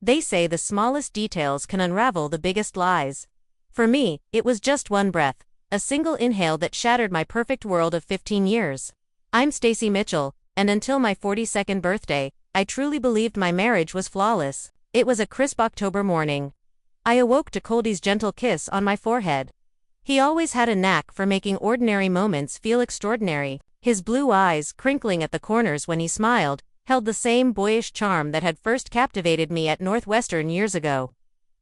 They say the smallest details can unravel the biggest lies. For me, it was just one breath, a single inhale that shattered my perfect world of 15 years. I'm Stacy Mitchell, and until my 42nd birthday, I truly believed my marriage was flawless. It was a crisp October morning. I awoke to Coldy's gentle kiss on my forehead. He always had a knack for making ordinary moments feel extraordinary. His blue eyes, crinkling at the corners when he smiled, held the same boyish charm that had first captivated me at Northwestern years ago.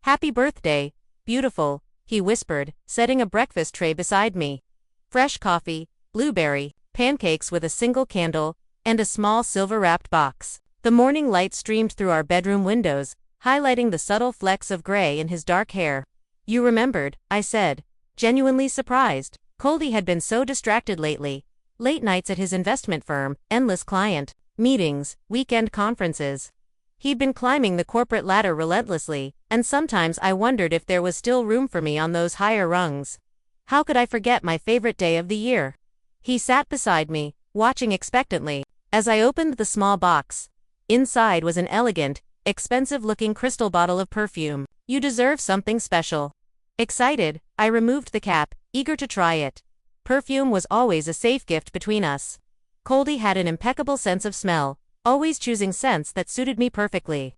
"Happy birthday, beautiful," he whispered, setting a breakfast tray beside me. Fresh coffee, blueberry, pancakes with a single candle, and a small silver-wrapped box. The morning light streamed through our bedroom windows, highlighting the subtle flecks of gray in his dark hair. "You remembered," I said, genuinely surprised. Coldy had been so distracted lately. Late nights at his investment firm, endless client meetings, weekend conferences. He'd been climbing the corporate ladder relentlessly, and sometimes I wondered if there was still room for me on those higher rungs. How could I forget my favorite day of the year? He sat beside me, watching expectantly, as I opened the small box. Inside was an elegant, expensive-looking crystal bottle of perfume. "You deserve something special." Excited, I removed the cap, eager to try it. Perfume was always a safe gift between us. Coldy had an impeccable sense of smell, always choosing scents that suited me perfectly.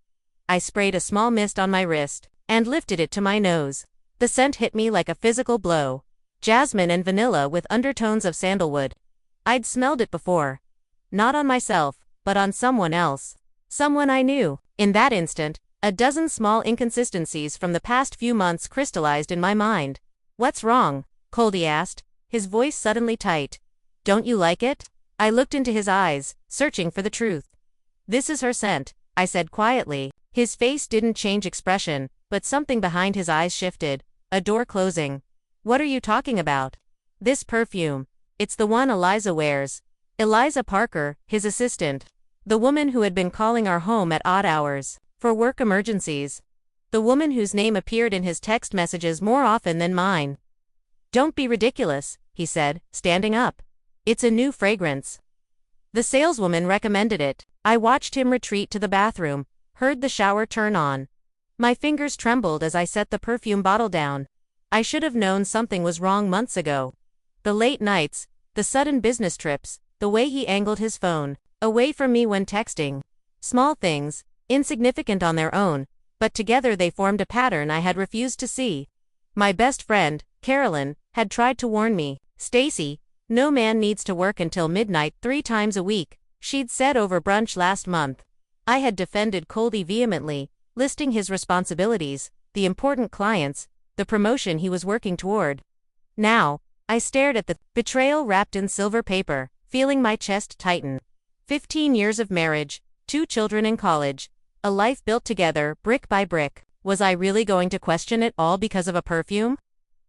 I sprayed a small mist on my wrist, and lifted it to my nose. The scent hit me like a physical blow. Jasmine and vanilla with undertones of sandalwood. I'd smelled it before. Not on myself, but on someone else. Someone I knew. In that instant, a dozen small inconsistencies from the past few months crystallized in my mind. "What's wrong?" Coldy asked, his voice suddenly tight. "Don't you like it?" I looked into his eyes, searching for the truth. "This is her scent," I said quietly. His face didn't change expression, but something behind his eyes shifted, a door closing. "What are you talking about?" "This perfume. It's the one Eliza wears." Eliza Parker, his assistant. The woman who had been calling our home at odd hours, for work emergencies. The woman whose name appeared in his text messages more often than mine. "Don't be ridiculous," he said, standing up. "It's a new fragrance. The saleswoman recommended it." I watched him retreat to the bathroom, heard the shower turn on. My fingers trembled as I set the perfume bottle down. I should have known something was wrong months ago. The late nights, the sudden business trips, the way he angled his phone away from me when texting. Small things, insignificant on their own, but together they formed a pattern I had refused to see. My best friend, Carolyn, had tried to warn me. "Stacy, no man needs to work until midnight 3 times a week," she'd said over brunch last month. I had defended Coldy vehemently, listing his responsibilities, the important clients, the promotion he was working toward. Now, I stared at the betrayal wrapped in silver paper, feeling my chest tighten. 15 years of marriage, 2 children in college, a life built together, brick by brick. Was I really going to question it all because of a perfume?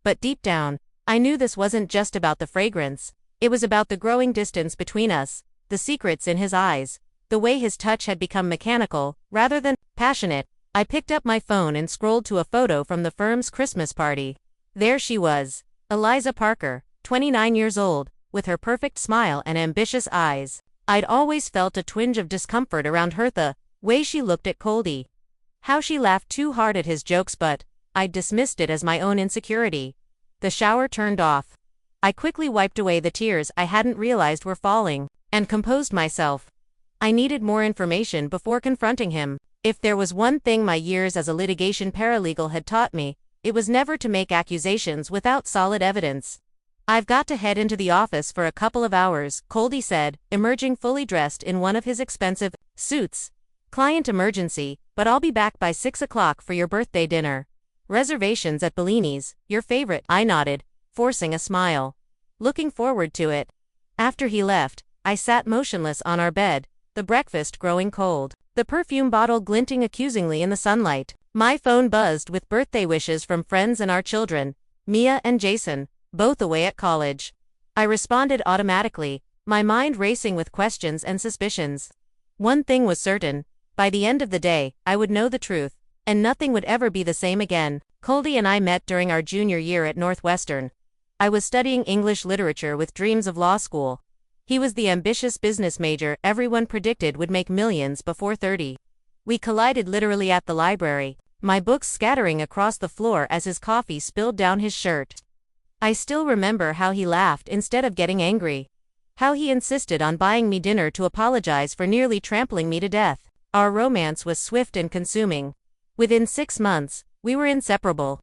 But deep down, I knew this wasn't just about the fragrance. It was about the growing distance between us, the secrets in his eyes, the way his touch had become mechanical, rather than passionate. I picked up my phone and scrolled to a photo from the firm's Christmas party. There she was, Eliza Parker, 29 years old, with her perfect smile and ambitious eyes. I'd always felt a twinge of discomfort around her, the way she looked at Coldy. How she laughed too hard at his jokes, but I'd dismissed it as my own insecurity. The shower turned off. I quickly wiped away the tears I hadn't realized were falling, and composed myself. I needed more information before confronting him. If there was one thing my years as a litigation paralegal had taught me, it was never to make accusations without solid evidence. "I've got to head into the office for a couple of hours," Coldy said, emerging fully dressed in one of his expensive suits. "Client emergency, but I'll be back by 6 o'clock for your birthday dinner. Reservations at Bellini's, your favorite." I nodded, forcing a smile. Looking forward to it. After he left, I sat motionless on our bed, the breakfast growing cold, the perfume bottle glinting accusingly in the sunlight. My phone buzzed with birthday wishes from friends and our children, Mia and Jason, both away at college. I responded automatically, my mind racing with questions and suspicions. One thing was certain. By the end of the day, I would know the truth, and nothing would ever be the same again. Coldy and I met during our junior year at Northwestern. I was studying English literature with dreams of law school. He was the ambitious business major everyone predicted would make millions before 30. We collided literally at the library, my books scattering across the floor as his coffee spilled down his shirt. I still remember how he laughed instead of getting angry. How he insisted on buying me dinner to apologize for nearly trampling me to death. Our romance was swift and consuming. Within 6 months, we were inseparable.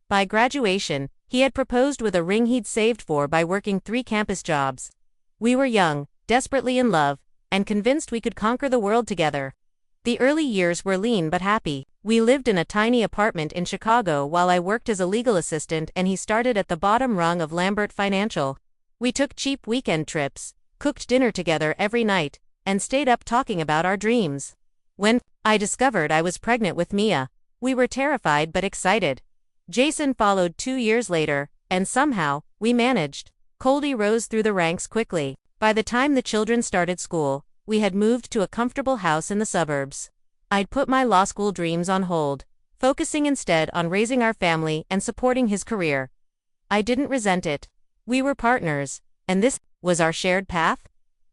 By graduation, he had proposed with a ring he'd saved for by working 3 campus jobs. We were young, desperately in love, and convinced we could conquer the world together. The early years were lean but happy. We lived in a tiny apartment in Chicago while I worked as a legal assistant and he started at the bottom rung of Lambert Financial. We took cheap weekend trips, cooked dinner together every night, and stayed up talking about our dreams. When I discovered I was pregnant with Mia, we were terrified but excited. Jason followed 2 years later, and somehow, we managed. Coldy rose through the ranks quickly. By the time the children started school, we had moved to a comfortable house in the suburbs. I'd put my law school dreams on hold, focusing instead on raising our family and supporting his career. I didn't resent it. We were partners, and this was our shared path.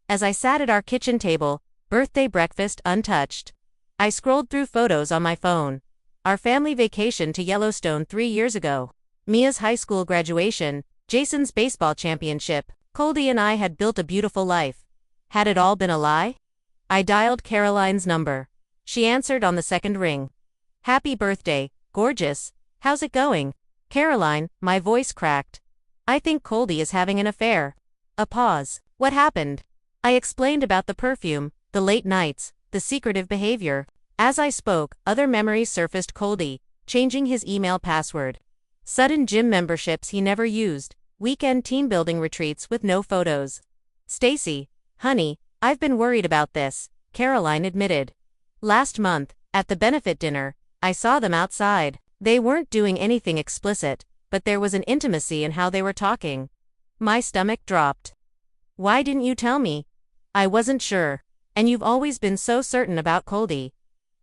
As I sat at our kitchen table, birthday breakfast untouched, I scrolled through photos on my phone. Our family vacation to Yellowstone 3 years ago, Mia's high school graduation, Jason's baseball championship. Coldy and I had built a beautiful life. Had it all been a lie? I dialed Caroline's number. She answered on the second ring. "Happy birthday, gorgeous. How's it going?" "Caroline," my voice cracked. "I think Coldy is having an affair." A pause. "What happened?" I explained about the perfume, the late nights, the secretive behavior. As I spoke, other memories surfaced. Coldy changing his email password. Sudden gym memberships he never used. Weekend team building retreats with no photos. "Stacy, honey, I've been worried about this," Caroline admitted. "Last month, at the benefit dinner, I saw them outside. They weren't doing anything explicit, but there was an intimacy in how they were talking." My stomach dropped. "Why didn't you tell me?" "I wasn't sure. And you've always been so certain about Coldy.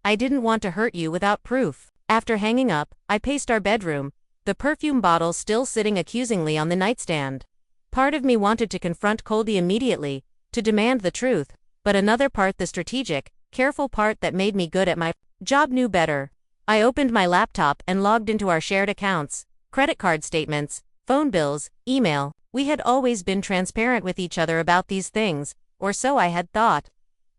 I didn't want to hurt you without proof." After hanging up, I paced our bedroom, the perfume bottle still sitting accusingly on the nightstand. Part of me wanted to confront Coldy immediately, to demand the truth, but another part, the strategic, careful part that made me good at my job, knew better. I opened my laptop and logged into our shared accounts, credit card statements, phone bills, email. We had always been transparent with each other about these things, or so I had thought.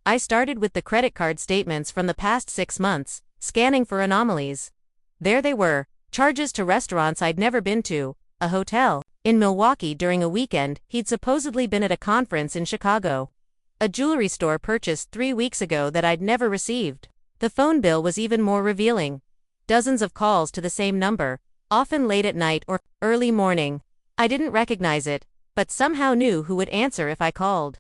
I started with the credit card statements from the past 6 months, scanning for anomalies. There they were. Charges to restaurants I'd never been to, a hotel in Milwaukee during a weekend he'd supposedly been at a conference in Chicago, a jewelry store purchased 3 weeks ago that I'd never received. The phone bill was even more revealing. Dozens of calls to the same number, often late at night or early morning. I didn't recognize it, but somehow knew who would answer if I called.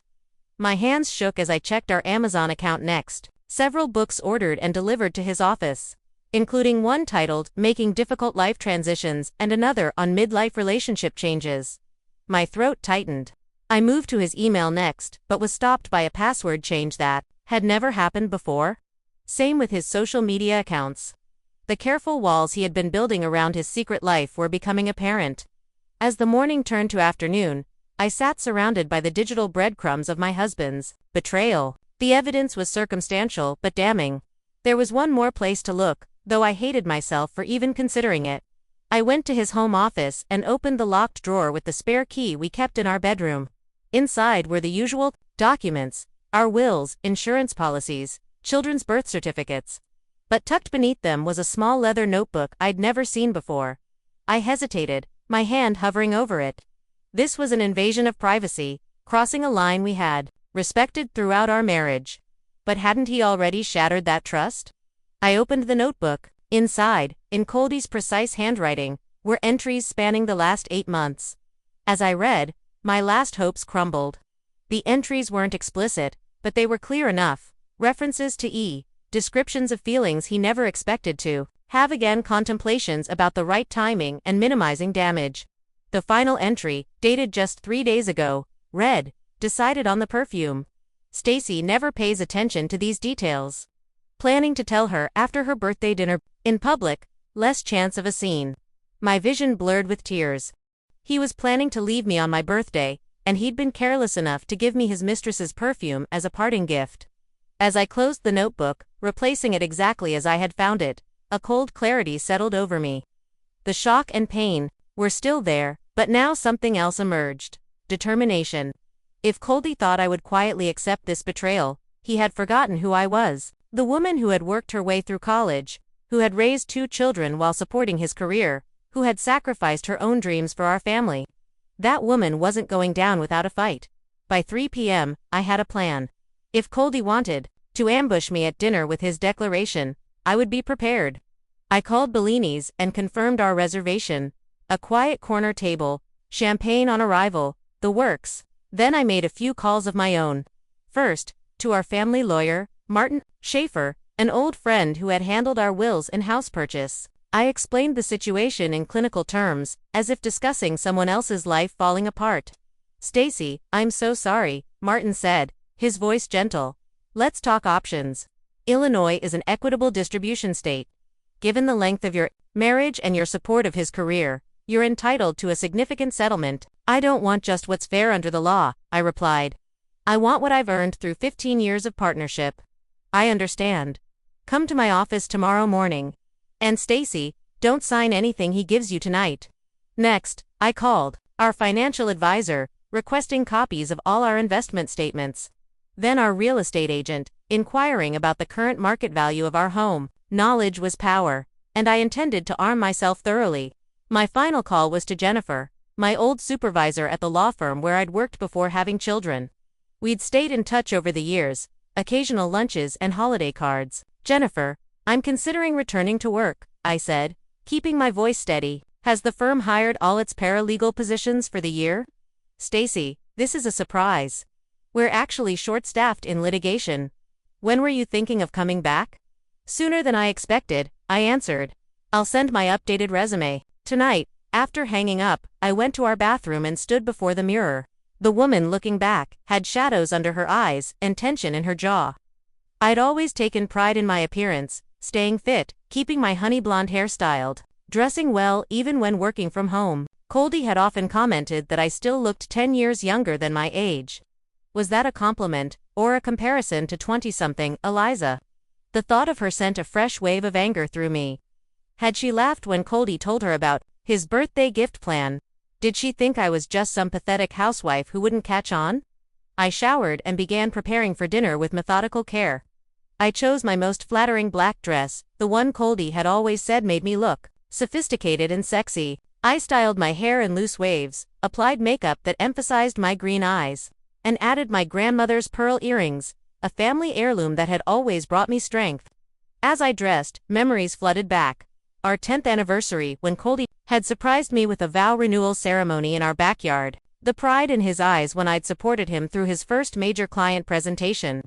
My hands shook as I checked our Amazon account next. Several books ordered and delivered to his office, including one titled "Making Difficult Life Transitions" and another on midlife relationship changes. My throat tightened. I moved to his email next, but was stopped by a password change that had never happened before. Same with his social media accounts. The careful walls he had been building around his secret life were becoming apparent. As the morning turned to afternoon, I sat surrounded by the digital breadcrumbs of my husband's betrayal. The evidence was circumstantial but damning. There was one more place to look, though I hated myself for even considering it. I went to his home office and opened the locked drawer with the spare key we kept in our bedroom. Inside were the usual documents, our wills, insurance policies, children's birth certificates. But tucked beneath them was a small leather notebook I'd never seen before. I hesitated, my hand hovering over it. This was an invasion of privacy, crossing a line we had respected throughout our marriage. But hadn't he already shattered that trust? I opened the notebook. Inside, in Coldy's precise handwriting, were entries spanning the last 8 months. As I read, my last hopes crumbled. The entries weren't explicit, but they were clear enough. References to descriptions of feelings he never expected to have again, contemplations about the right timing and minimizing damage. The final entry, dated just 3 days ago, read, "Decided on the perfume. Stacy never pays attention to these details. Planning to tell her after her birthday dinner, in public, less chance of a scene." My vision blurred with tears. He was planning to leave me on my birthday, and he'd been careless enough to give me his mistress's perfume as a parting gift. As I closed the notebook, replacing it exactly as I had found it, a cold clarity settled over me. The shock and pain were still there, but now something else emerged. Determination. If Coldy thought I would quietly accept this betrayal, he had forgotten who I was. The woman who had worked her way through college, who had raised 2 children while supporting his career, who had sacrificed her own dreams for our family. That woman wasn't going down without a fight. By 3 p.m., I had a plan. If Coldy wanted to ambush me at dinner with his declaration, I would be prepared. I called Bellini's and confirmed our reservation. A quiet corner table, champagne on arrival, the works. Then I made a few calls of my own. First, to our family lawyer, Martin Schaefer, an old friend who had handled our wills and house purchase. I explained the situation in clinical terms, as if discussing someone else's life falling apart. "Stacy, I'm so sorry," Martin said, his voice gentle. "Let's talk options. Illinois is an equitable distribution state. Given the length of your marriage and your support of his career, you're entitled to a significant settlement." "I don't want just what's fair under the law," I replied. "I want what I've earned through 15 years of partnership." "I understand. Come to my office tomorrow morning. And Stacy, don't sign anything he gives you tonight." Next, I called our financial advisor, requesting copies of all our investment statements. Then our real estate agent, inquiring about the current market value of our home. Knowledge was power, and I intended to arm myself thoroughly. My final call was to Jennifer, my old supervisor at the law firm where I'd worked before having children. We'd stayed in touch over the years, occasional lunches and holiday cards. "Jennifer, I'm considering returning to work," I said, keeping my voice steady. "Has the firm hired all its paralegal positions for the year?" "Stacy, this is a surprise. We're actually short-staffed in litigation. When were you thinking of coming back?" "Sooner than I expected," I answered. "I'll send my updated resume tonight." After hanging up, I went to our bathroom and stood before the mirror. The woman looking back had shadows under her eyes and tension in her jaw. I'd always taken pride in my appearance, staying fit, keeping my honey blonde hair styled, dressing well even when working from home. Coldy had often commented that I still looked 10 years younger than my age. Was that a compliment, or a comparison to 20-something Eliza? The thought of her sent a fresh wave of anger through me. Had she laughed when Coldy told her about his birthday gift plan? Did she think I was just some pathetic housewife who wouldn't catch on? I showered and began preparing for dinner with methodical care. I chose my most flattering black dress, the one Coldy had always said made me look sophisticated and sexy. I styled my hair in loose waves, applied makeup that emphasized my green eyes, and added my grandmother's pearl earrings, a family heirloom that had always brought me strength. As I dressed, memories flooded back. Our 10th anniversary, when Coldy had surprised me with a vow renewal ceremony in our backyard. The pride in his eyes when I'd supported him through his first major client presentation.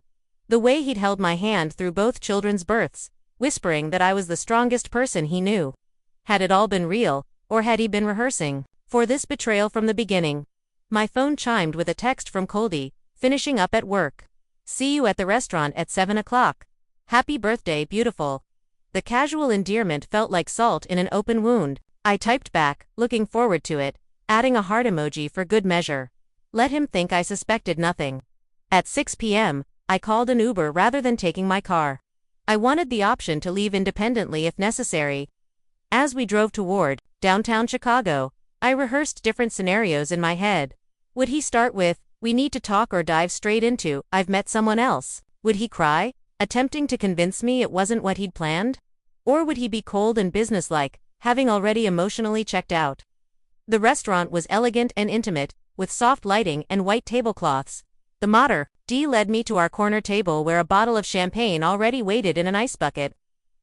The way he'd held my hand through both children's births, whispering that I was the strongest person he knew. Had it all been real, or had he been rehearsing for this betrayal from the beginning? My phone chimed with a text from Coldy, finishing up at work. "See you at the restaurant at 7 o'clock. Happy birthday, beautiful." The casual endearment felt like salt in an open wound. I typed back, looking forward to it, adding a heart emoji for good measure. Let him think I suspected nothing. At 6 p.m., I called an Uber rather than taking my car. I wanted the option to leave independently if necessary. As we drove toward downtown Chicago, I rehearsed different scenarios in my head. Would he start with, "We need to talk," or dive straight into, "I've met someone else"? Would he cry, attempting to convince me it wasn't what he'd planned? Or would he be cold and businesslike, having already emotionally checked out? The restaurant was elegant and intimate, with soft lighting and white tablecloths. The mater d' led me to our corner table where a bottle of champagne already waited in an ice bucket.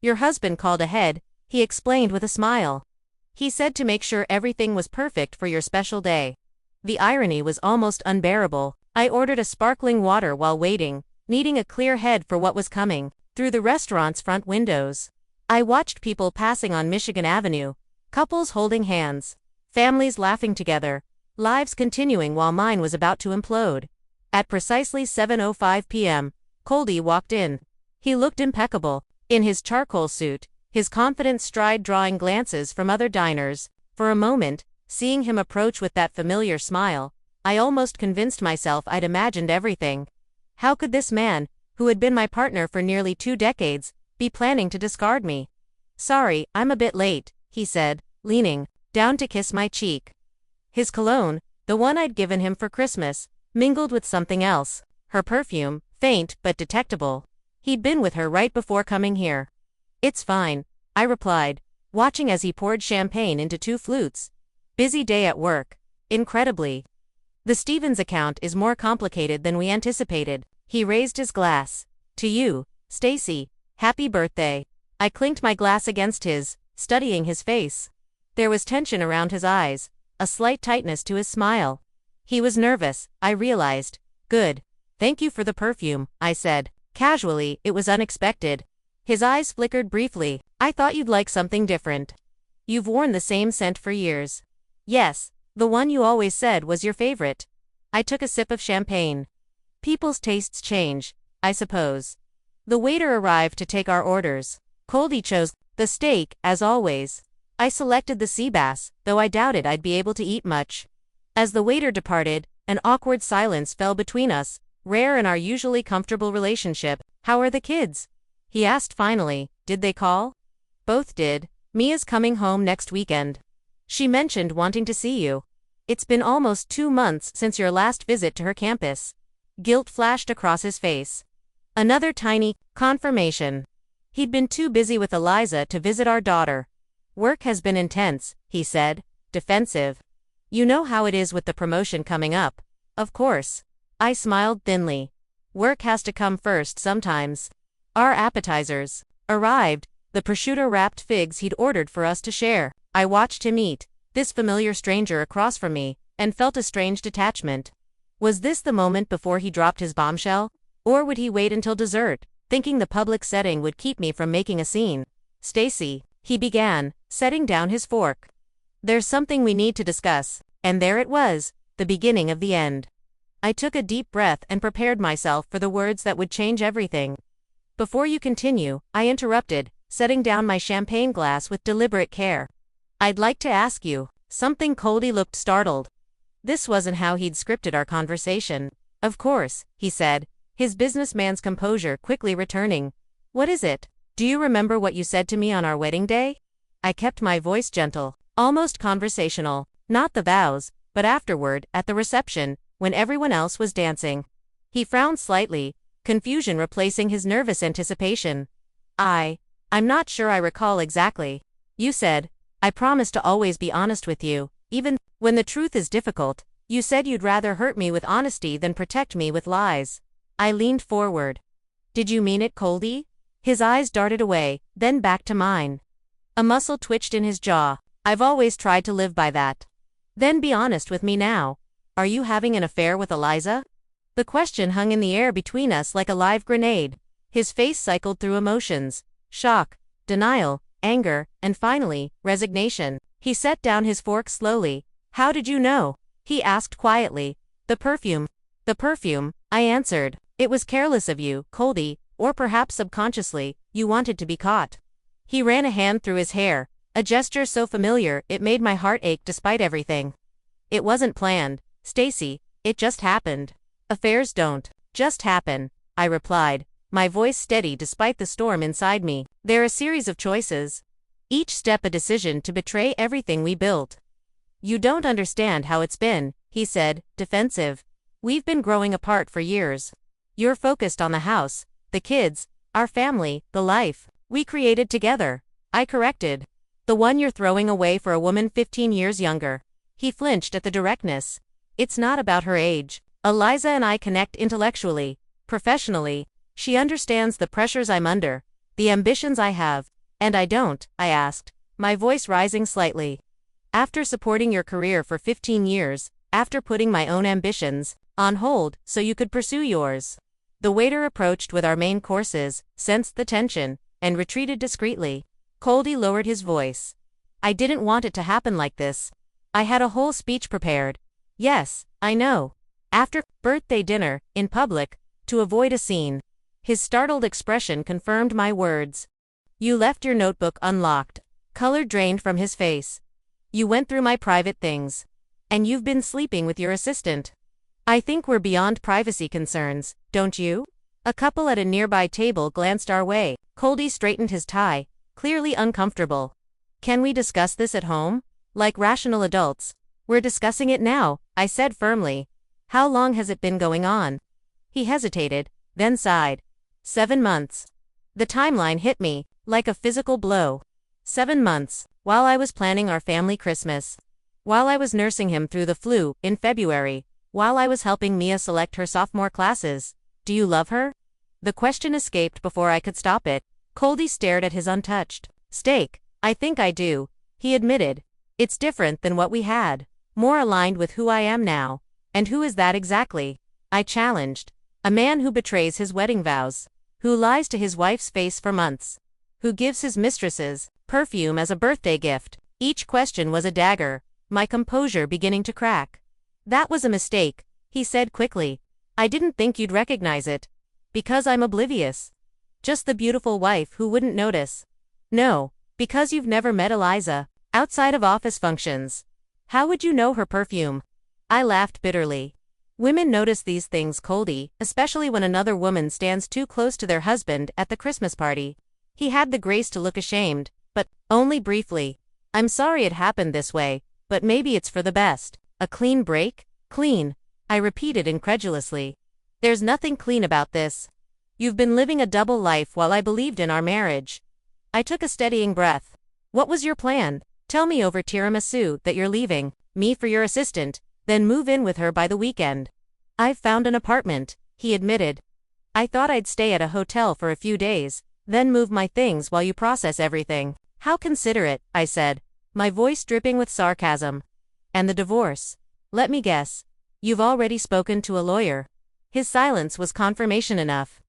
"Your husband called ahead," he explained with a smile. "He said to make sure everything was perfect for your special day." The irony was almost unbearable. I ordered a sparkling water while waiting, needing a clear head for what was coming. Through the restaurant's front windows, I watched people passing on Michigan Avenue, couples holding hands, families laughing together, lives continuing while mine was about to implode. At precisely 7:05 p.m., Coldy walked in. He looked impeccable, in his charcoal suit, his confident stride drawing glances from other diners. For a moment, seeing him approach with that familiar smile, I almost convinced myself I'd imagined everything. How could this man, who had been my partner for nearly 2 decades, be planning to discard me? Sorry, I'm a bit late, he said, leaning down to kiss my cheek. His cologne, the one I'd given him for Christmas, mingled with something else, her perfume, faint but detectable. He'd been with her right before coming here. It's fine, I replied, watching as he poured champagne into 2 flutes. Busy day at work. Incredibly. The Stevens account is more complicated than we anticipated. He raised his glass. To you, Stacy. Happy birthday. I clinked my glass against his, studying his face. There was tension around his eyes, a slight tightness to his smile. He was nervous, I realized. Good. Thank you for the perfume, I said. Casually, it was unexpected. His eyes flickered briefly. I thought you'd like something different. You've worn the same scent for years. Yes, the one you always said was your favorite. I took a sip of champagne. People's tastes change, I suppose. The waiter arrived to take our orders. Coldy chose the steak, as always. I selected the sea bass, though I doubted I'd be able to eat much. As the waiter departed, an awkward silence fell between us, rare in our usually comfortable relationship. How are the kids? He asked finally. Did they call? Both did. Mia's coming home next weekend. She mentioned wanting to see you. It's been almost 2 months since your last visit to her campus. Guilt flashed across his face. Another tiny confirmation. He'd been too busy with Eliza to visit our daughter. Work has been intense, he said, defensive. You know how it is with the promotion coming up. Of course. I smiled thinly. Work has to come first sometimes. Our appetizers arrived, the prosciutto-wrapped figs he'd ordered for us to share. I watched him eat, this familiar stranger across from me, and felt a strange detachment. Was this the moment before he dropped his bombshell? Or would he wait until dessert, thinking the public setting would keep me from making a scene? Stacy, he began, setting down his fork. There's something we need to discuss, and there it was, the beginning of the end. I took a deep breath and prepared myself for the words that would change everything. Before you continue, I interrupted, setting down my champagne glass with deliberate care. I'd like to ask you something. Coldy looked startled. This wasn't how he'd scripted our conversation. Of course, he said, his businessman's composure quickly returning. What is it? Do you remember what you said to me on our wedding day? I kept my voice gentle, almost conversational, not the vows, but afterward, at the reception, when everyone else was dancing. He frowned slightly, confusion replacing his nervous anticipation. I'm not sure I recall exactly. You said, I promise to always be honest with you, even when the truth is difficult. You said you'd rather hurt me with honesty than protect me with lies. I leaned forward. Did you mean it, Coldy? His eyes darted away, then back to mine. A muscle twitched in his jaw. I've always tried to live by that. Then be honest with me now. Are you having an affair with Eliza? The question hung in the air between us like a live grenade. His face cycled through emotions. Shock, denial, anger, and finally, resignation. He set down his fork slowly. How did you know? He asked quietly. The perfume. The perfume, I answered. It was careless of you, Coldy, or perhaps subconsciously, you wanted to be caught. He ran a hand through his hair, a gesture so familiar it made my heart ache despite everything. It wasn't planned, Stacy, it just happened. Affairs don't just happen, I replied, my voice steady despite the storm inside me. They're a series of choices. Each step a decision to betray everything we built. You don't understand how it's been, he said, defensive. We've been growing apart for years. You're focused on the house, the kids, our family, the life we created together. I corrected. The one you're throwing away for a woman 15 years younger. He flinched at the directness. It's not about her age. Eliza and I connect intellectually, professionally. She understands the pressures I'm under, the ambitions I have, and I don't, I asked, my voice rising slightly. After supporting your career for 15 years, after putting my own ambitions on hold so you could pursue yours. The waiter approached with our main courses, sensed the tension, and retreated discreetly. Coldy lowered his voice. I didn't want it to happen like this. I had a whole speech prepared. Yes, I know. After birthday dinner, in public, to avoid a scene. His startled expression confirmed my words. You left your notebook unlocked. Color drained from his face. You went through my private things. And you've been sleeping with your assistant. I think we're beyond privacy concerns, don't you? A couple at a nearby table glanced our way. Coldy straightened his tie, clearly uncomfortable. Can we discuss this at home? Like rational adults. We're discussing it now, I said firmly. How long has it been going on? He hesitated, then sighed. 7 months. The timeline hit me, like a physical blow. 7 months, while I was planning our family Christmas. While I was nursing him through the flu, in February. While I was helping Mia select her sophomore classes. Do you love her? The question escaped before I could stop it. Coldy stared at his untouched steak. I think I do, he admitted. It's different than what we had. More aligned with who I am now. And who is that exactly? I challenged. A man who betrays his wedding vows. Who lies to his wife's face for months. Who gives his mistresses perfume as a birthday gift. Each question was a dagger, my composure beginning to crack. That was a mistake, he said quickly. I didn't think you'd recognize it. Because I'm oblivious. Just the beautiful wife who wouldn't notice. No, because you've never met Eliza, outside of office functions. How would you know her perfume? I laughed bitterly. Women notice these things, Coldy, especially when another woman stands too close to their husband at the Christmas party. He had the grace to look ashamed, but only briefly. I'm sorry it happened this way, but maybe it's for the best. A clean break? Clean, I repeated incredulously. There's nothing clean about this. You've been living a double life while I believed in our marriage. I took a steadying breath. What was your plan? Tell me over tiramisu that you're leaving me for your assistant, then move in with her by the weekend. I've found an apartment, he admitted. I thought I'd stay at a hotel for a few days, then move my things while you process everything. How considerate, I said, my voice dripping with sarcasm. And the divorce? Let me guess. You've already spoken to a lawyer. His silence was confirmation enough.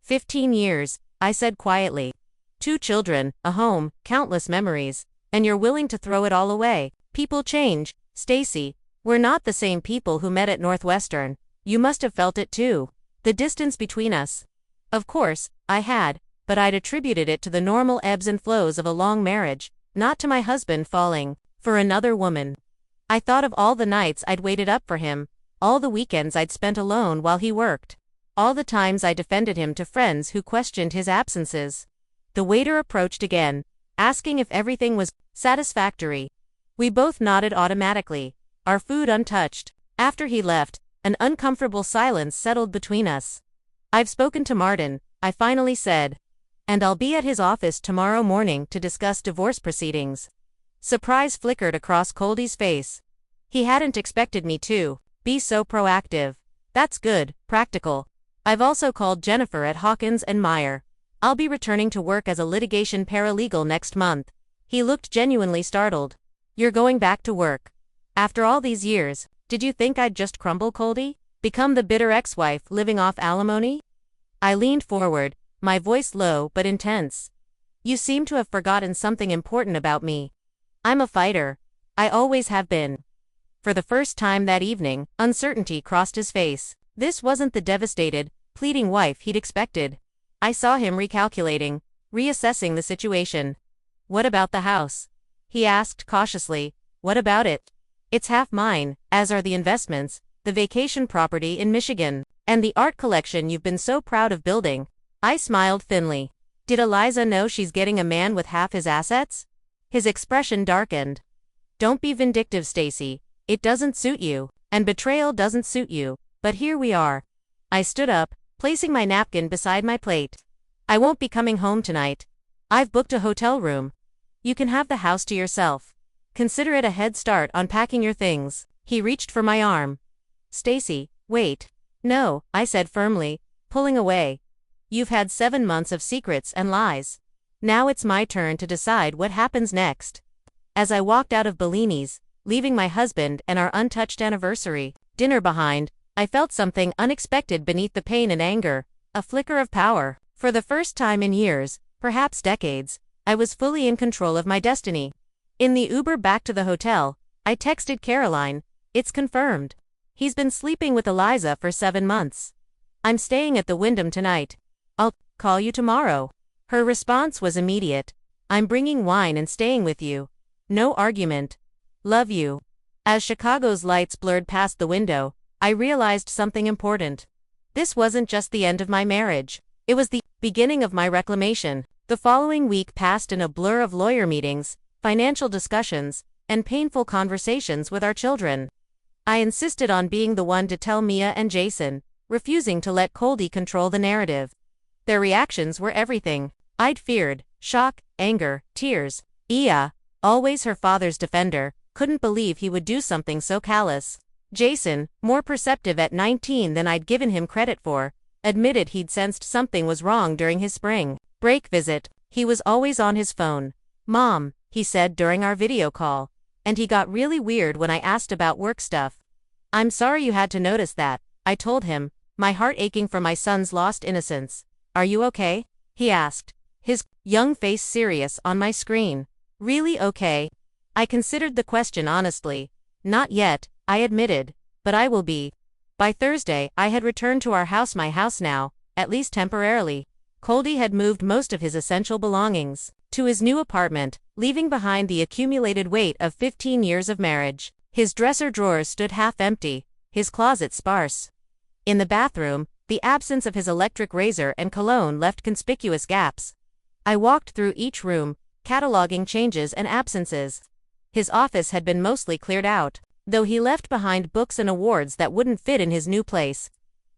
15 years, I said quietly. 2 children, a home, countless memories, and you're willing to throw it all away. People change, Stacy. We're not the same people who met at Northwestern. You must have felt it too. The distance between us. Of course, I had, but I'd attributed it to the normal ebbs and flows of a long marriage, not to my husband falling for another woman. I thought of all the nights I'd waited up for him, all the weekends I'd spent alone while he worked, all the times I defended him to friends who questioned his absences. The waiter approached again, asking if everything was satisfactory. We both nodded automatically, our food untouched. After he left, an uncomfortable silence settled between us. I've spoken to Martin, I finally said. And I'll be at his office tomorrow morning to discuss divorce proceedings. Surprise flickered across Coldy's face. He hadn't expected me to be so proactive. That's good, practical. I've also called Jennifer at Hawkins and Meyer. I'll be returning to work as a litigation paralegal next month. He looked genuinely startled. You're going back to work? After all these years, did you think I'd just crumble, Coldy? Become the bitter ex-wife living off alimony? I leaned forward, my voice low but intense. You seem to have forgotten something important about me. I'm a fighter. I always have been. For the first time that evening, uncertainty crossed his face. This wasn't the devastated, pleading wife he'd expected. I saw him recalculating, reassessing the situation. What about the house? He asked cautiously. What about it? It's half mine, as are the investments, the vacation property in Michigan, and the art collection you've been so proud of building. I smiled thinly. Did Eliza know she's getting a man with half his assets? His expression darkened. Don't be vindictive, Stacy. It doesn't suit you, and betrayal doesn't suit you, but here we are. I stood up, placing my napkin beside my plate. I won't be coming home tonight. I've booked a hotel room. You can have the house to yourself. Consider it a head start on packing your things. He reached for my arm. Stacy, wait. No, I said firmly, pulling away. You've had 7 months of secrets and lies. Now it's my turn to decide what happens next. As I walked out of Bellini's, leaving my husband and our untouched anniversary dinner behind, I felt something unexpected beneath the pain and anger, a flicker of power. For the first time in years, perhaps decades, I was fully in control of my destiny. In the Uber back to the hotel, I texted Caroline, it's confirmed. He's been sleeping with Eliza for 7 months. I'm staying at the Wyndham tonight. I'll call you tomorrow. Her response was immediate. I'm bringing wine and staying with you. No argument. Love you. As Chicago's lights blurred past the window, I realized something important. This wasn't just the end of my marriage. It was the beginning of my reclamation. The following week passed in a blur of lawyer meetings, financial discussions, and painful conversations with our children. I insisted on being the one to tell Mia and Jason, refusing to let Coldy control the narrative. Their reactions were everything. I'd feared shock, anger, tears. Ia, always her father's defender, couldn't believe he would do something so callous. Jason, more perceptive at 19 than I'd given him credit for, admitted he'd sensed something was wrong during his spring break visit. He was always on his phone. "Mom," he said during our video call, and he got really weird when I asked about work stuff. "I'm sorry you had to notice that," I told him, my heart aching for my son's lost innocence. "Are you okay?" he asked, his young face serious on my screen. "Really okay?" I considered the question honestly. "Not yet," I admitted, "but I will be." By Thursday, I had returned to our house, my house now, at least temporarily. Coldy had moved most of his essential belongings to his new apartment, leaving behind the accumulated weight of 15 years of marriage. His dresser drawers stood half empty, his closet sparse. In the bathroom, the absence of his electric razor and cologne left conspicuous gaps. I walked through each room, cataloging changes and absences. His office had been mostly cleared out, though he left behind books and awards that wouldn't fit in his new place.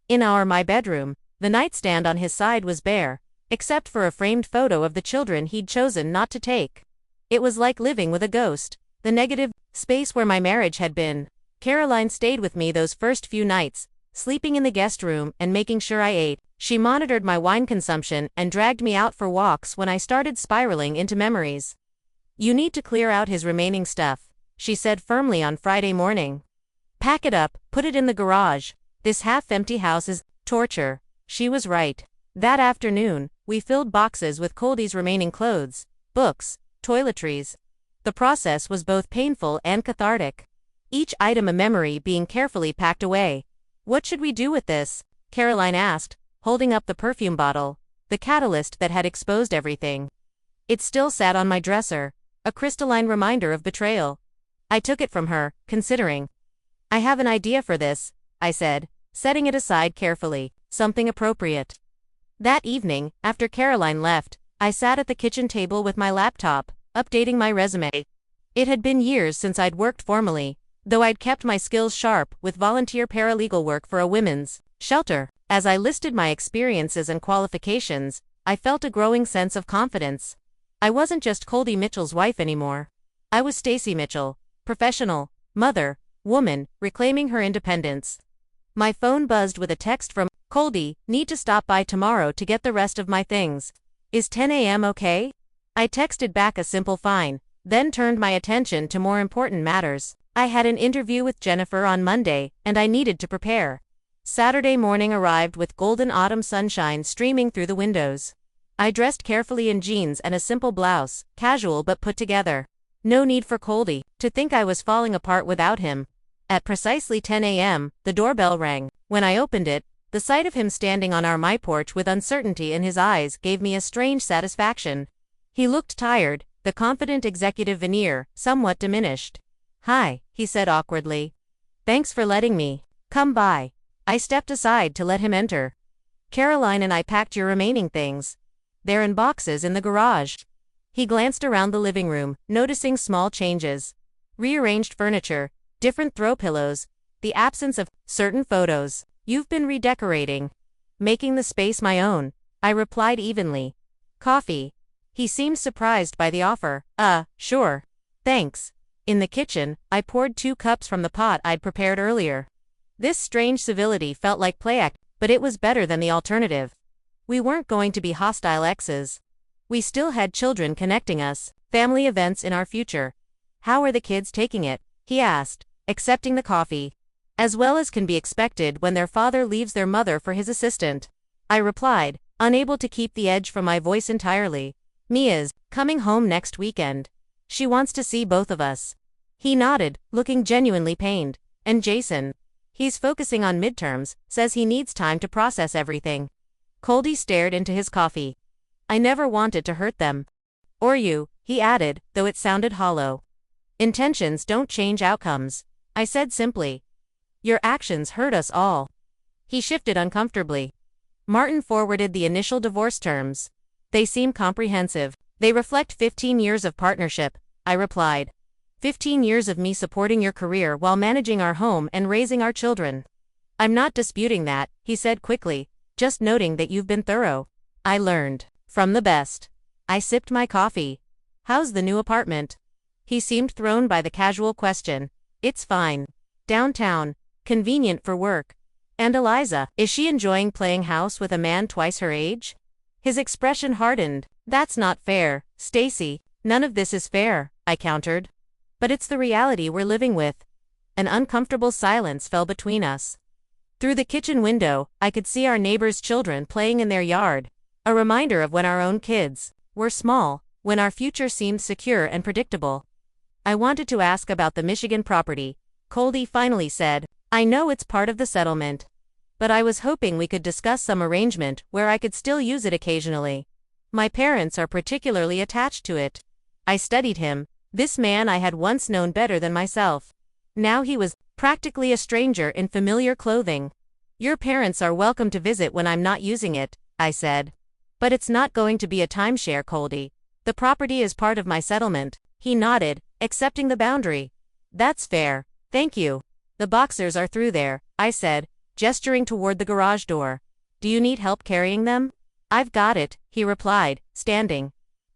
In my bedroom, the nightstand on his side was bare, except for a framed photo of the children he'd chosen not to take. It was like living with a ghost, the negative space where my marriage had been. Caroline stayed with me those first few nights, sleeping in the guest room and making sure I ate. She monitored my wine consumption and dragged me out for walks when I started spiraling into memories. "You need to clear out his remaining stuff," she said firmly on Friday morning. "Pack it up, put it in the garage. This half-empty house is torture." She was right. That afternoon, we filled boxes with Coldy's remaining clothes, books, toiletries. The process was both painful and cathartic. Each item a memory being carefully packed away. "What should we do with this?" Caroline asked, holding up the perfume bottle, the catalyst that had exposed everything. It still sat on my dresser, a crystalline reminder of betrayal. I took it from her, considering. "I have an idea for this," I said, setting it aside carefully, "something appropriate." That evening, after Caroline left, I sat at the kitchen table with my laptop, updating my resume. It had been years since I'd worked formally, though I'd kept my skills sharp with volunteer paralegal work for a women's shelter. As I listed my experiences and qualifications, I felt a growing sense of confidence. I wasn't just Coldy Mitchell's wife anymore. I was Stacy Mitchell, professional, mother, woman, reclaiming her independence. My phone buzzed with a text from Coldy, "Need to stop by tomorrow to get the rest of my things. Is 10 a.m. okay?" I texted back a simple fine, then turned my attention to more important matters. I had an interview with Jennifer on Monday, and I needed to prepare. Saturday morning arrived with golden autumn sunshine streaming through the windows. I dressed carefully in jeans and a simple blouse, casual but put together. No need for Coldy to think I was falling apart without him. At precisely 10 a.m., the doorbell rang. When I opened it, the sight of him standing on my porch with uncertainty in his eyes gave me a strange satisfaction. He looked tired, the confident executive veneer somewhat diminished. "Hi," he said awkwardly. "Thanks for letting me come by." I stepped aside to let him enter. "Caroline and I packed your remaining things. They're in boxes in the garage." He glanced around the living room, noticing small changes. Rearranged furniture, different throw pillows, the absence of certain photos. "You've been redecorating. Making the space my own," I replied evenly. "Coffee?" He seemed surprised by the offer. Sure. Thanks." In the kitchen, I poured 2 cups from the pot I'd prepared earlier. This strange civility felt like play act, but it was better than the alternative. We weren't going to be hostile exes. We still had children connecting us, family events in our future. "How are the kids taking it?" he asked, accepting the coffee. "As well as can be expected when their father leaves their mother for his assistant," I replied, unable to keep the edge from my voice entirely. "Mia's coming home next weekend. She wants to see both of us." He nodded, looking genuinely pained. "And Jason? He's focusing on midterms, says he needs time to process everything." Coldy stared into his coffee. "I never wanted to hurt them. Or you," he added, though it sounded hollow. "Intentions don't change outcomes," I said simply. "Your actions hurt us all." He shifted uncomfortably. Martin forwarded the initial divorce terms. They seem comprehensive. They reflect 15 years of partnership, I replied. 15 years of me supporting your career while managing our home and raising our children. I'm not disputing that, he said quickly, just noting that you've been thorough. I learned from the best. I sipped my coffee. How's the new apartment? He seemed thrown by the casual question. It's fine. Downtown. Convenient for work. And Eliza, is she enjoying playing house with a man twice her age? His expression hardened. That's not fair, Stacy. None of this is fair, I countered. But it's the reality we're living with. An uncomfortable silence fell between us. Through the kitchen window, I could see our neighbors' children playing in their yard. A reminder of when our own kids were small, when our future seemed secure and predictable. I wanted to ask about the Michigan property, Coldy finally said. I know it's part of the settlement. But I was hoping we could discuss some arrangement where I could still use it occasionally. My parents are particularly attached to it. I studied him, this man I had once known better than myself. Now he was practically a stranger in familiar clothing. Your parents are welcome to visit when I'm not using it, I said. But it's not going to be a timeshare, Coldy. The property is part of my settlement. He nodded, accepting the boundary. That's fair, thank you. The boxers are through there, I said, gesturing toward the garage door. Do you need help carrying them? I've got it, he replied, standing.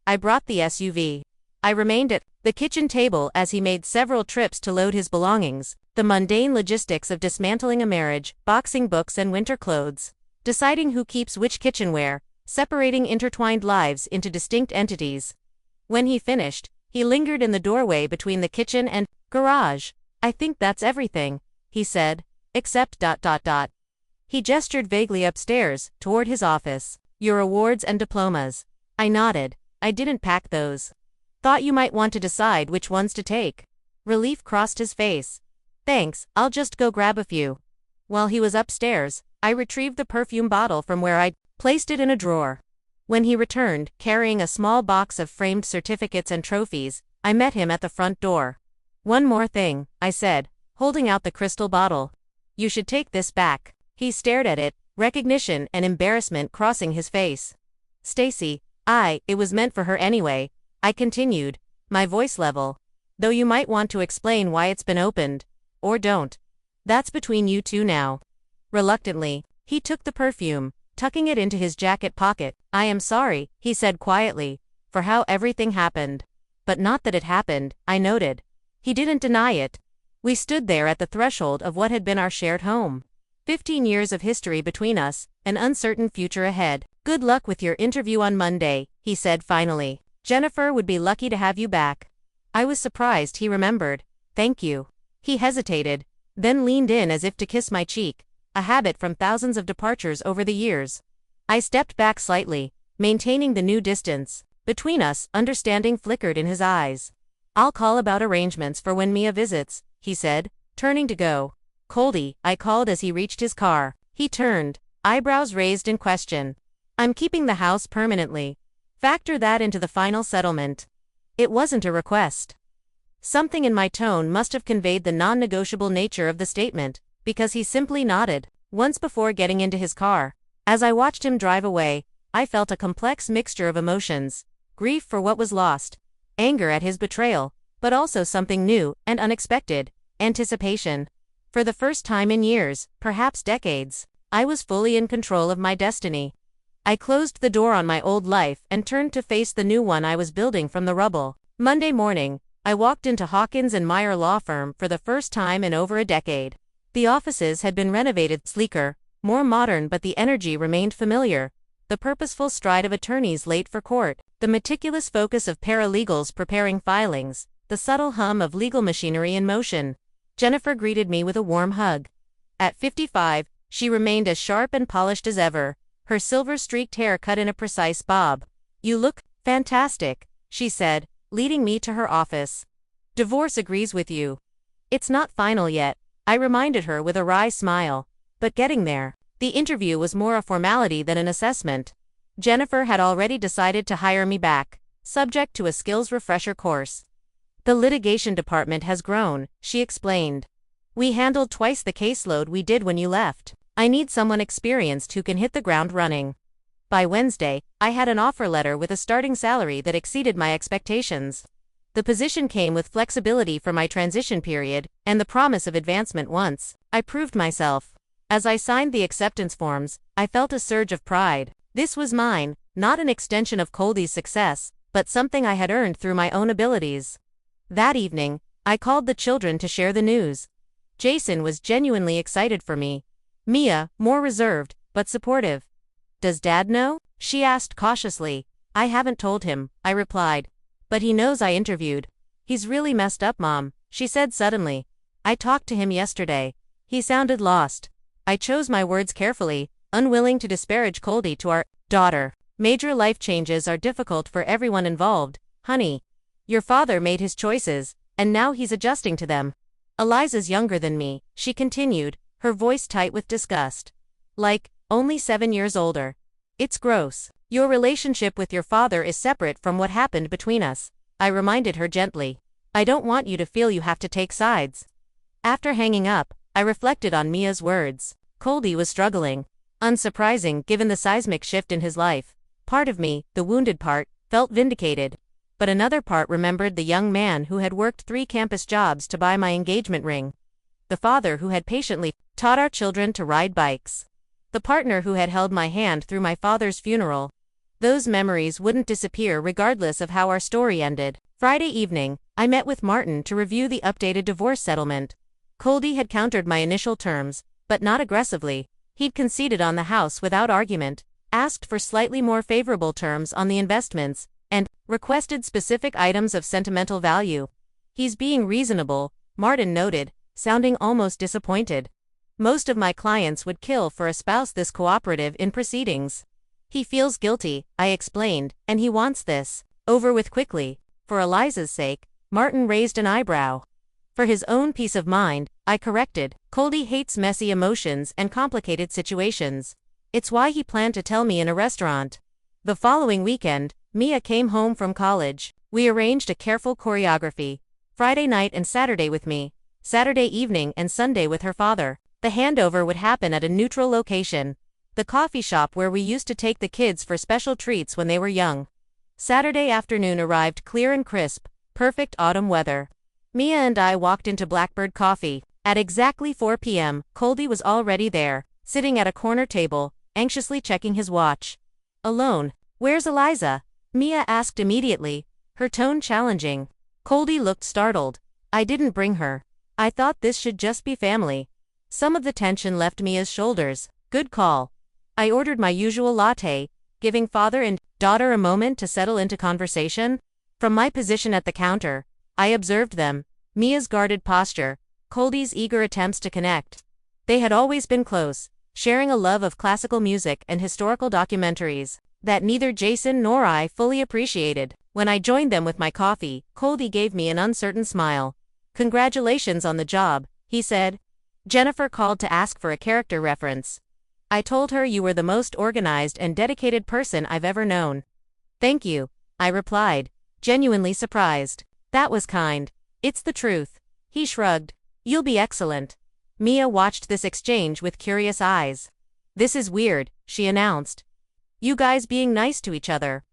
I brought the SUV. I remained at the kitchen table as he made several trips to load his belongings, the mundane logistics of dismantling a marriage, boxing books and winter clothes, deciding who keeps which kitchenware, separating intertwined lives into distinct entities. When he finished, he lingered in the doorway between the kitchen and garage. I think that's everything, he said, except ... He gestured vaguely upstairs, toward his office. Your awards and diplomas. I nodded. I didn't pack those. Thought you might want to decide which ones to take. Relief crossed his face. Thanks, I'll just go grab a few. While he was upstairs, I retrieved the perfume bottle from where I'd placed it in a drawer. When he returned, carrying a small box of framed certificates and trophies, I met him at the front door. One more thing, I said, holding out the crystal bottle. You should take this back. He stared at it, recognition and embarrassment crossing his face. Stacy, it was meant for her anyway, I continued, my voice level. Though you might want to explain why it's been opened. Or don't. That's between you two now. Reluctantly, he took the perfume, tucking it into his jacket pocket. I am sorry, he said quietly, for how everything happened. But not that it happened, I noted. He didn't deny it. We stood there at the threshold of what had been our shared home. 15 years of history between us, an uncertain future ahead. Good luck with your interview on Monday, he said finally. Jennifer would be lucky to have you back. I was surprised he remembered. Thank you. He hesitated, then leaned in as if to kiss my cheek, a habit from thousands of departures over the years. I stepped back slightly, maintaining the new distance. Between us, understanding flickered in his eyes. I'll call about arrangements for when Mia visits, he said, turning to go. Coldy, I called as he reached his car. He turned, eyebrows raised in question. I'm keeping the house permanently. Factor that into the final settlement. It wasn't a request. Something in my tone must have conveyed the non-negotiable nature of the statement, because he simply nodded. Once before getting into his car, as I watched him drive away, I felt a complex mixture of emotions. Grief for what was lost, anger at his betrayal, but also something new and unexpected, anticipation. For the first time in years, perhaps decades, I was fully in control of my destiny. I closed the door on my old life and turned to face the new one I was building from the rubble. Monday morning, I walked into Hawkins & Meyer law firm for the first time in over a decade. The offices had been renovated, sleeker, more modern, but the energy remained familiar. The purposeful stride of attorneys late for court, the meticulous focus of paralegals preparing filings, the subtle hum of legal machinery in motion. Jennifer greeted me with a warm hug. At 55, she remained as sharp and polished as ever, her silver-streaked hair cut in a precise bob. You look fantastic, she said, leading me to her office. Divorce agrees with you. It's not final yet, I reminded her with a wry smile, but getting there. The interview was more a formality than an assessment. Jennifer had already decided to hire me back, subject to a skills refresher course. The litigation department has grown, she explained. We handled twice the caseload we did when you left. I need someone experienced who can hit the ground running. By Wednesday, I had an offer letter with a starting salary that exceeded my expectations. The position came with flexibility for my transition period and the promise of advancement once I proved myself. As I signed the acceptance forms, I felt a surge of pride. This was mine, not an extension of Coldy's success, but something I had earned through my own abilities. That evening, I called the children to share the news. Jason was genuinely excited for me. Mia, more reserved, but supportive. "Does Dad know?" she asked cautiously. "I haven't told him," I replied. "But he knows I interviewed." "He's really messed up, Mom," she said suddenly. "I talked to him yesterday. He sounded lost." I chose my words carefully, unwilling to disparage Coldy to our daughter. "Major life changes are difficult for everyone involved, honey. Your father made his choices, and now he's adjusting to them. Eliza's younger than me," she continued, her voice tight with disgust. "Like, only 7 years older. It's gross. Your relationship with your father is separate from what happened between us," I reminded her gently. "I don't want you to feel you have to take sides." After hanging up, I reflected on Mia's words. Coldy was struggling. Unsurprising given the seismic shift in his life. Part of me, the wounded part, felt vindicated. But another part remembered the young man who had worked 3 campus jobs to buy my engagement ring. The father who had patiently taught our children to ride bikes. The partner who had held my hand through my father's funeral. Those memories wouldn't disappear regardless of how our story ended. Friday evening, I met with Martin to review the updated divorce settlement. Coldy had countered my initial terms, but not aggressively. He'd conceded on the house without argument, asked for slightly more favorable terms on the investments, and requested specific items of sentimental value. "He's being reasonable," Martin noted, sounding almost disappointed. "Most of my clients would kill for a spouse this cooperative in proceedings." "He feels guilty," I explained, "and he wants this over with quickly." For Eliza's sake, Martin raised an eyebrow. For his own peace of mind, I corrected. "Coldy hates messy emotions and complicated situations. It's why he planned to tell me in a restaurant." The following weekend, Mia came home from college. We arranged a careful choreography. Friday night and Saturday with me. Saturday evening and Sunday with her father. The handover would happen at a neutral location. The coffee shop where we used to take the kids for special treats when they were young. Saturday afternoon arrived clear and crisp, perfect autumn weather. Mia and I walked into Blackbird Coffee. At exactly 4 p.m., Coldy was already there, sitting at a corner table, anxiously checking his watch. "Alone. Where's Eliza?" Mia asked immediately, her tone challenging. Coldy looked startled. "I didn't bring her. I thought this should just be family." Some of the tension left Mia's shoulders. "Good call." I ordered my usual latte, giving father and daughter a moment to settle into conversation. From my position at the counter, I observed them, Mia's guarded posture, Coldy's eager attempts to connect. They had always been close, sharing a love of classical music and historical documentaries that neither Jason nor I fully appreciated. When I joined them with my coffee, Coldy gave me an uncertain smile. "Congratulations on the job," he said. "Jennifer called to ask for a character reference. I told her you were the most organized and dedicated person I've ever known." "Thank you," I replied, genuinely surprised. "That was kind. It's the truth." He shrugged. "You'll be excellent." Mia watched this exchange with curious eyes. "This is weird," she announced. "You guys being nice to each other."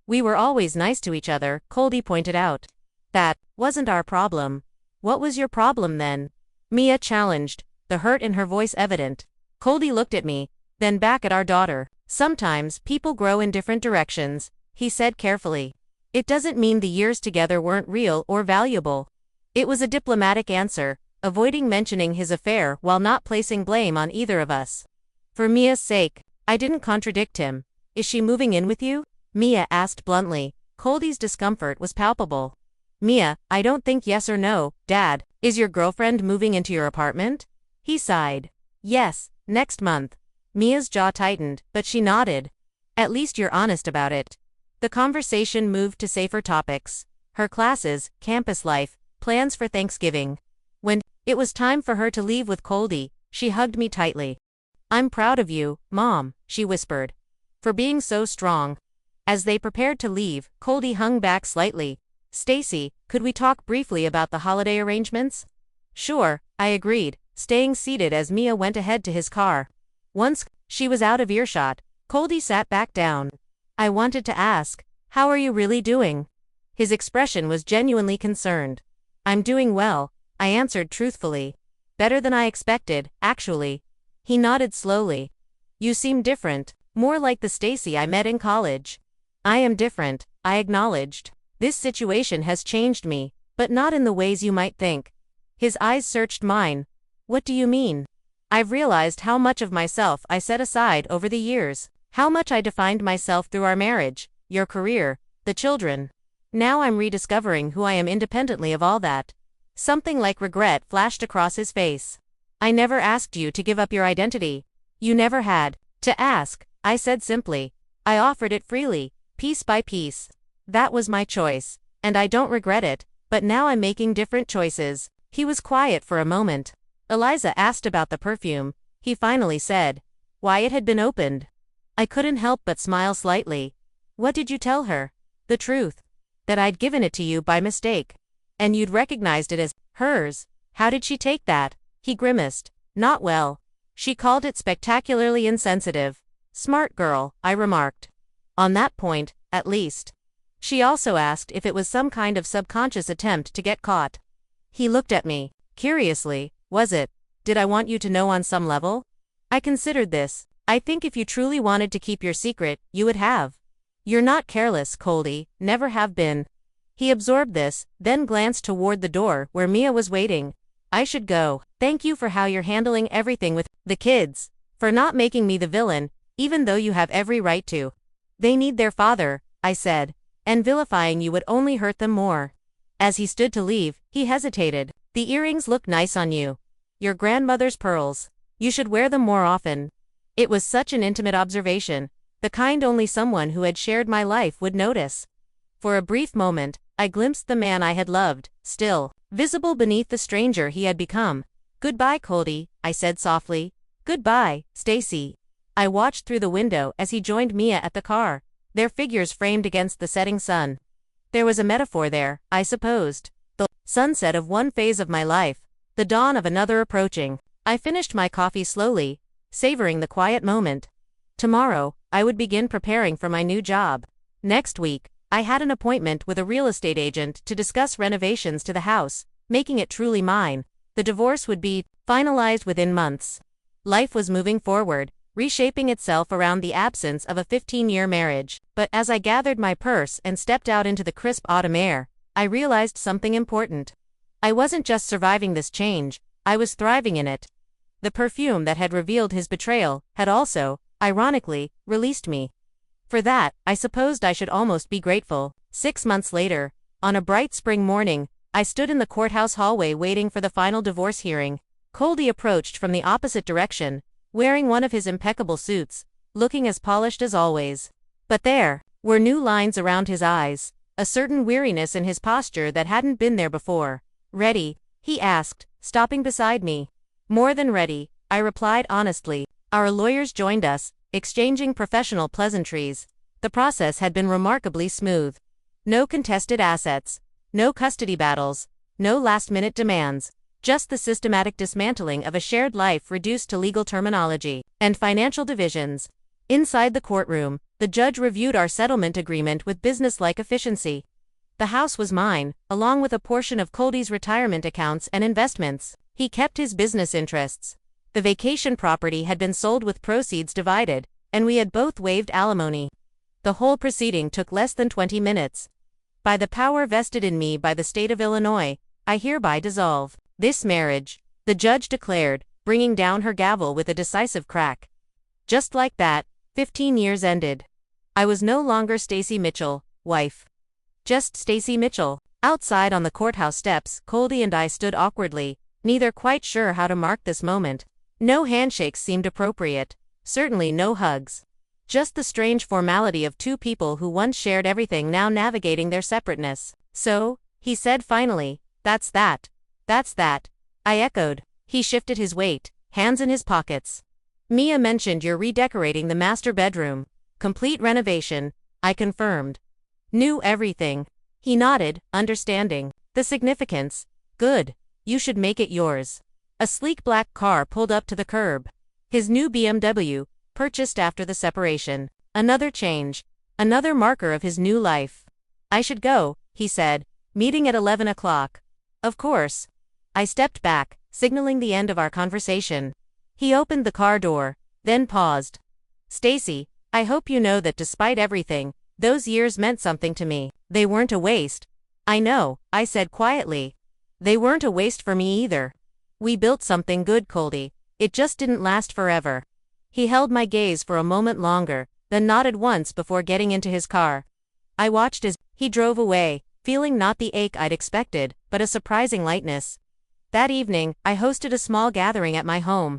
"We were always nice to each other," Coldy pointed out. "That wasn't our problem." "What was your problem then?" Mia challenged, the hurt in her voice evident. Coldy looked at me, then back at our daughter. "Sometimes people grow in different directions," he said carefully. "It doesn't mean the years together weren't real or valuable." It was a diplomatic answer, avoiding mentioning his affair while not placing blame on either of us. For Mia's sake, I didn't contradict him. "Is she moving in with you?" Mia asked bluntly. Coldy's discomfort was palpable. "Mia, I don't think yes or no, Dad. Is your girlfriend moving into your apartment?" He sighed. "Yes, next month." Mia's jaw tightened, but she nodded. "At least you're honest about it." The conversation moved to safer topics. Her classes, campus life, plans for Thanksgiving. When it was time for her to leave with Coldy, she hugged me tightly. "I'm proud of you, Mom," she whispered, "for being so strong." As they prepared to leave, Coldy hung back slightly. "Stacy, could we talk briefly about the holiday arrangements?" "Sure," I agreed, staying seated as Mia went ahead to his car. Once she was out of earshot, Coldy sat back down. I wanted to ask, "How are you really doing?" His expression was genuinely concerned. "I'm doing well," I answered truthfully. "Better than I expected, actually." He nodded slowly. "You seem different, more like the Stacy I met in college." "I am different," I acknowledged. "This situation has changed me, but not in the ways you might think." His eyes searched mine. "What do you mean?" "I've realized how much of myself I set aside over the years, how much I defined myself through our marriage, your career, the children. Now I'm rediscovering who I am independently of all that." Something like regret flashed across his face. "I never asked you to give up your identity. You never had to ask," I said simply. "I offered it freely, piece by piece. That was my choice, and I don't regret it, but now I'm making different choices." He was quiet for a moment. "Eliza asked about the perfume," he finally said. "Why it had been opened." I couldn't help but smile slightly. "What did you tell her?" "The truth. That I'd given it to you by mistake. And you'd recognized it as hers." "How did she take that?" He grimaced. "Not well. She called it spectacularly insensitive." "Smart girl," I remarked. "On that point, at least." She also asked if it was some kind of subconscious attempt to get caught. He looked at me, curiously. "Was it? Did I want you to know on some level?" I considered this. "I think if you truly wanted to keep your secret, you would have. You're not careless, Coldy, never have been." He absorbed this, then glanced toward the door where Mia was waiting. "I should go. Thank you for how you're handling everything with the kids. For not making me the villain, even though you have every right to. They need their father," I said. "And vilifying you would only hurt them more." As he stood to leave, he hesitated. "The earrings look nice on you. Your grandmother's pearls. You should wear them more often." It was such an intimate observation, the kind only someone who had shared my life would notice. For a brief moment, I glimpsed the man I had loved, still visible beneath the stranger he had become. "Goodbye, Coldy," I said softly. "Goodbye, Stacy." I watched through the window as he joined Mia at the car, their figures framed against the setting sun. There was a metaphor there, I supposed. The sunset of one phase of my life, the dawn of another approaching. I finished my coffee slowly, savoring the quiet moment. Tomorrow, I would begin preparing for my new job. Next week, I had an appointment with a real estate agent to discuss renovations to the house, making it truly mine. The divorce would be finalized within months. Life was moving forward, reshaping itself around the absence of a 15-year marriage. But as I gathered my purse and stepped out into the crisp autumn air, I realized something important. I wasn't just surviving this change, I was thriving in it. The perfume that had revealed his betrayal had also, ironically, released me. For that, I supposed I should almost be grateful. 6 months later, on a bright spring morning, I stood in the courthouse hallway waiting for the final divorce hearing. Coldy approached from the opposite direction, wearing one of his impeccable suits, looking as polished as always. But there were new lines around his eyes, a certain weariness in his posture that hadn't been there before. "Ready?" he asked, stopping beside me. "More than ready," I replied honestly. Our lawyers joined us, exchanging professional pleasantries. The process had been remarkably smooth. No contested assets, no custody battles, no last-minute demands, just the systematic dismantling of a shared life reduced to legal terminology and financial divisions. Inside the courtroom, the judge reviewed our settlement agreement with businesslike efficiency. The house was mine, along with a portion of Coldy's retirement accounts and investments. He kept his business interests. The vacation property had been sold with proceeds divided, and we had both waived alimony. The whole proceeding took less than 20 minutes. "By the power vested in me by the state of Illinois, I hereby dissolve this marriage," the judge declared, bringing down her gavel with a decisive crack. Just like that, 15 years ended. I was no longer Stacy Mitchell, wife. Just Stacy Mitchell. Outside on the courthouse steps, Coldy and I stood awkwardly, neither quite sure how to mark this moment. No handshakes seemed appropriate, certainly no hugs. Just the strange formality of two people who once shared everything now navigating their separateness. "So," he said finally, "that's that. That's that." I echoed. He shifted his weight, hands in his pockets. "Mia mentioned you're redecorating the master bedroom. Complete renovation," I confirmed. "New everything." He nodded, understanding. "The significance? Good. You should make it yours." A sleek black car pulled up to the curb. His new BMW, purchased after the separation. Another change. Another marker of his new life. I should go, he said. Meeting at 11 o'clock. Of course. I stepped back, signaling the end of our conversation. He opened the car door, then paused. Stacy, I hope you know that despite everything, those years meant something to me. They weren't a waste. I know, I said quietly. They weren't a waste for me either. We built something good, Coldy. It just didn't last forever. He held my gaze for a moment longer, then nodded once before getting into his car. I watched as he drove away, feeling not the ache I'd expected, but a surprising lightness. That evening, I hosted a small gathering at my home.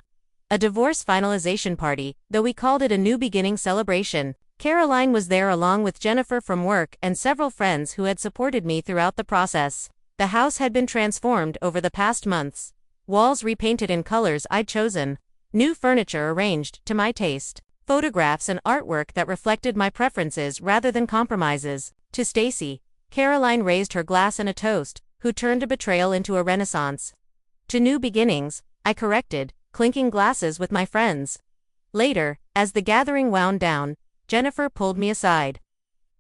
A divorce finalization party, though we called it a new beginning celebration. Caroline was there along with Jennifer from work and several friends who had supported me throughout the process. The house had been transformed over the past months. Walls repainted in colors I'd chosen. New furniture arranged to my taste. Photographs and artwork that reflected my preferences rather than compromises. To Stacy, Caroline raised her glass in a toast, who turned a betrayal into a renaissance. To new beginnings, I corrected, clinking glasses with my friends. Later, as the gathering wound down, Jennifer pulled me aside.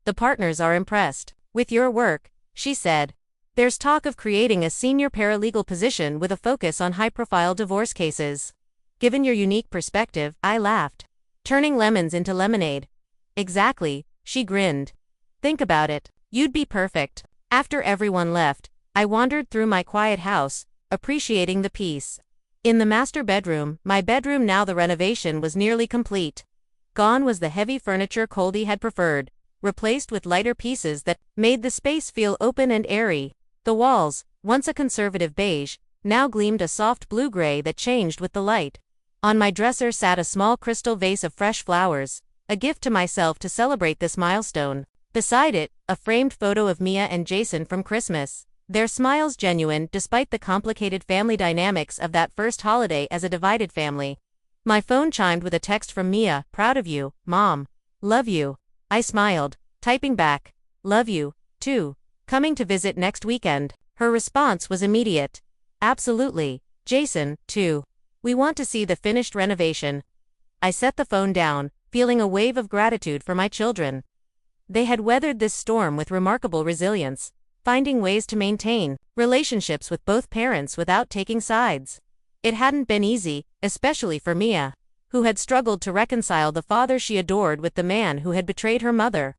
The partners are impressed with your work, she said. There's talk of creating a senior paralegal position with a focus on high-profile divorce cases. Given your unique perspective, I laughed. Turning lemons into lemonade. Exactly, she grinned. Think about it. You'd be perfect. After everyone left, I wandered through my quiet house, appreciating the peace. In the master bedroom, my bedroom now the renovation was nearly complete. Gone was the heavy furniture Coldy had preferred, replaced with lighter pieces that made the space feel open and airy. The walls, once a conservative beige, now gleamed a soft blue-gray that changed with the light. On my dresser sat a small crystal vase of fresh flowers, a gift to myself to celebrate this milestone. Beside it, a framed photo of Mia and Jason from Christmas, their smiles genuine despite the complicated family dynamics of that first holiday as a divided family. My phone chimed with a text from Mia, proud of you, Mom. Love you. I smiled, typing back, love you, too. Coming to visit next weekend. Her response was immediate. Absolutely. Jason, too. We want to see the finished renovation. I set the phone down, feeling a wave of gratitude for my children. They had weathered this storm with remarkable resilience, finding ways to maintain relationships with both parents without taking sides. It hadn't been easy, especially for Mia, who had struggled to reconcile the father she adored with the man who had betrayed her mother.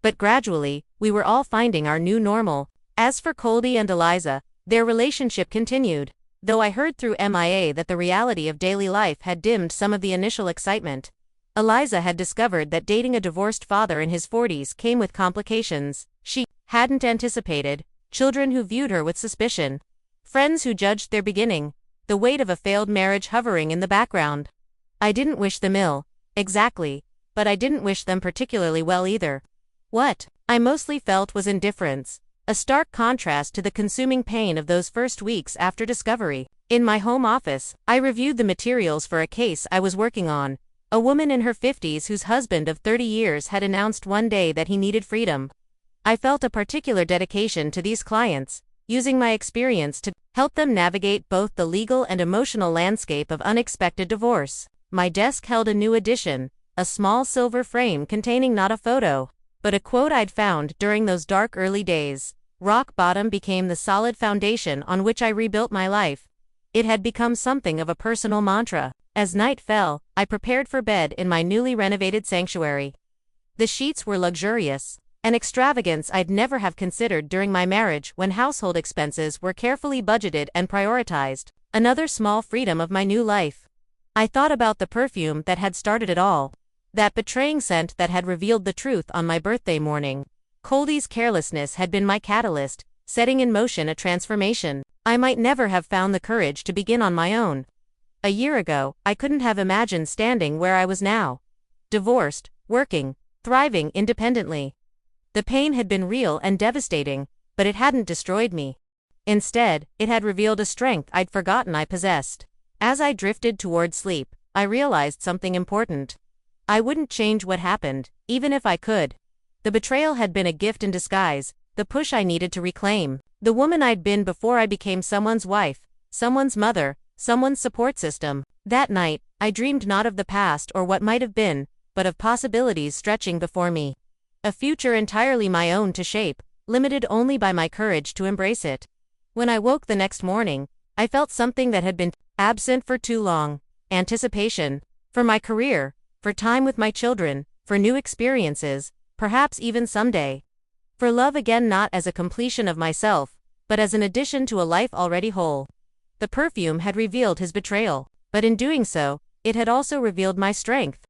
But gradually, we were all finding our new normal. As for Coldy and Eliza, their relationship continued, though I heard through MIA that the reality of daily life had dimmed some of the initial excitement. Eliza had discovered that dating a divorced father in his 40s came with complications she hadn't anticipated, children who viewed her with suspicion, friends who judged their beginning, the weight of a failed marriage hovering in the background. I didn't wish them ill, exactly, but I didn't wish them particularly well either. What I mostly felt was indifference, a stark contrast to the consuming pain of those first weeks after discovery. In my home office, I reviewed the materials for a case I was working on, a woman in her 50s whose husband of 30 years had announced one day that he needed freedom. I felt a particular dedication to these clients, using my experience to help them navigate both the legal and emotional landscape of unexpected divorce. My desk held a new addition, a small silver frame containing not a photo, but a quote I'd found during those dark early days. Rock bottom became the solid foundation on which I rebuilt my life. It had become something of a personal mantra. As night fell, I prepared for bed in my newly renovated sanctuary. The sheets were luxurious, an extravagance I'd never have considered during my marriage when household expenses were carefully budgeted and prioritized. Another small freedom of my new life. I thought about the perfume that had started it all. That betraying scent that had revealed the truth on my birthday morning. Coldy's carelessness had been my catalyst, setting in motion a transformation I might never have found the courage to begin on my own. A year ago, I couldn't have imagined standing where I was now. Divorced, working, thriving independently. The pain had been real and devastating, but it hadn't destroyed me. Instead, it had revealed a strength I'd forgotten I possessed. As I drifted toward sleep, I realized something important. I wouldn't change what happened, even if I could. The betrayal had been a gift in disguise, the push I needed to reclaim. The woman I'd been before I became someone's wife, someone's mother, someone's support system. That night, I dreamed not of the past or what might have been, but of possibilities stretching before me. A future entirely my own to shape, limited only by my courage to embrace it. When I woke the next morning, I felt something that had been absent for too long: anticipation. For my career, for time with my children, for new experiences, perhaps even someday. For love again, not as a completion of myself, but as an addition to a life already whole. The perfume had revealed his betrayal, but in doing so, it had also revealed my strength.